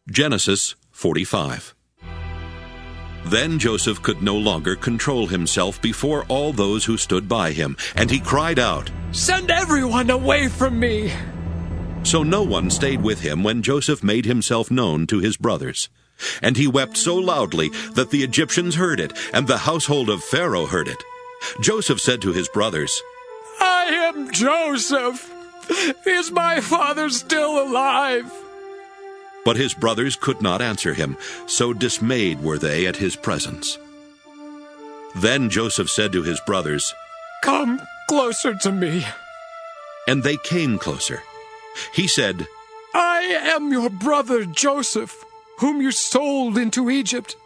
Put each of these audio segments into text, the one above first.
Genesis 45. Then Joseph could no longer control himself before all those who stood by him, and he cried out, "Send everyone away from me!" So no one stayed with him when Joseph made himself known to his brothers. And he wept so loudly that the Egyptians heard it, and the household of Pharaoh heard it. Joseph said to his brothers, "I am Joseph. Is my father still alive?" But his brothers could not answer him, so dismayed were they at his presence. Then Joseph said to his brothers, "Come closer to me." And they came closer. He said, "I am your brother Joseph, whom you sold into Egypt.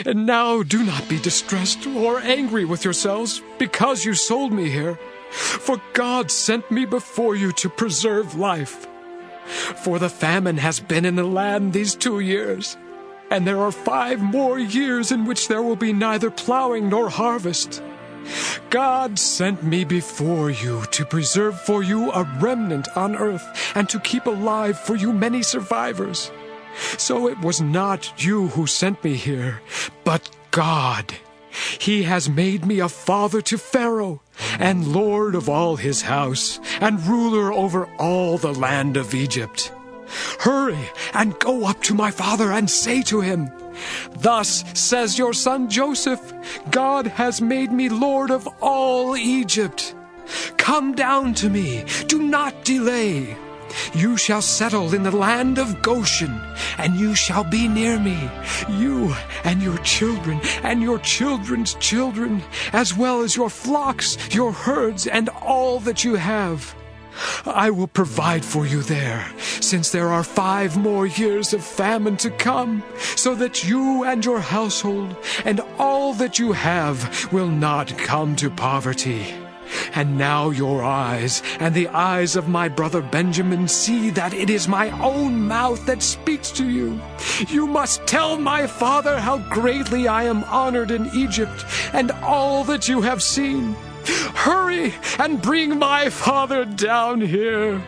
And now do not be distressed or angry with yourselves because you sold me here. For God sent me before you to preserve life. For the famine has been in the land these 2 years, and there are 5 more years in which there will be neither plowing nor harvest. God sent me before you to preserve for you a remnant on earth, and to keep alive for you many survivors. So it was not you who sent me here, but God. He has made me a father to Pharaoh, and lord of all his house, and ruler over all the land of Egypt. Hurry and go up to my father and say to him, 'Thus says your son Joseph, God has made me lord of all Egypt. Come down to me, do not delay. You shall settle in the land of Goshen, and you shall be near me, you and your children and your children's children, as well as your flocks, your herds, and all that you have. I will provide for you there, since there are 5 more years of famine to come, so that you and your household and all that you have will not come to poverty. And now your eyes and the eyes of my brother Benjamin see that it is my own mouth that speaks to you. You must tell my father how greatly I am honored in Egypt, and all that you have seen. Hurry and bring my father down here."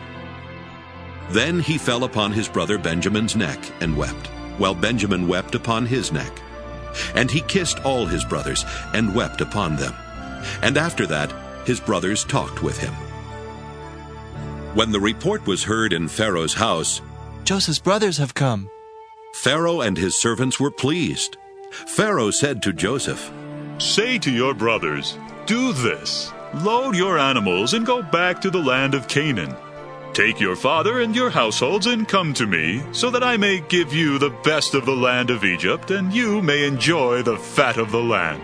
Then he fell upon his brother Benjamin's neck and wept, while Benjamin wept upon his neck. And he kissed all his brothers and wept upon them. And after that his brothers talked with him. When the report was heard in Pharaoh's house, "Joseph's brothers have come," Pharaoh and his servants were pleased. Pharaoh said to Joseph, "Say to your brothers, 'Do this. Load your animals and go back to the land of Canaan. Take your father and your households and come to me, so that I may give you the best of the land of Egypt, and you may enjoy the fat of the land.'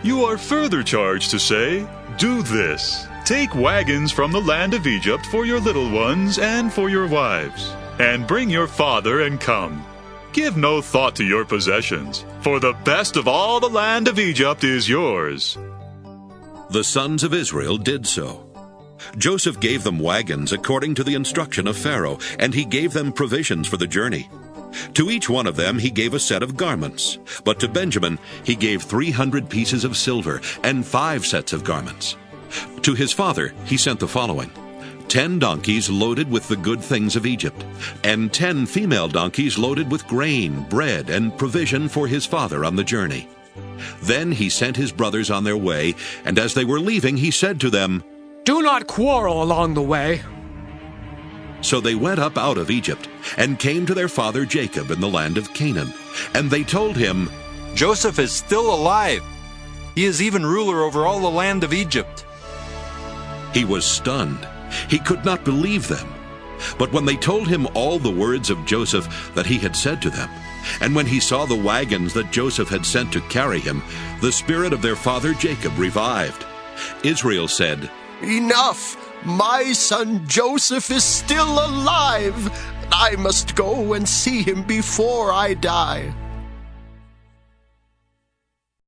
You are further charged to say, 'Do this. Take wagons from the land of Egypt for your little ones and for your wives, and bring your father and come. Give no thought to your possessions, for the best of all the land of Egypt is yours.'" The sons of Israel did so. Joseph gave them wagons according to the instruction of Pharaoh, and he gave them provisions for the journey. To each one of them he gave a set of garments, but to Benjamin he gave 300 pieces of silver and 5 sets of garments. To his father he sent the following: 10 donkeys loaded with the good things of Egypt, and 10 female donkeys loaded with grain, bread, and provision for his father on the journey. Then he sent his brothers on their way, and as they were leaving he said to them, "Do not quarrel along the way." So they went up out of Egypt, and came to their father Jacob in the land of Canaan. And they told him, "Joseph is still alive. He is even ruler over all the land of Egypt." He was stunned. He could not believe them. But when they told him all the words of Joseph that he had said to them, and when he saw the wagons that Joseph had sent to carry him, the spirit of their father Jacob revived. Israel said, "Enough! My son Joseph is still alive. I must go and see him before I die."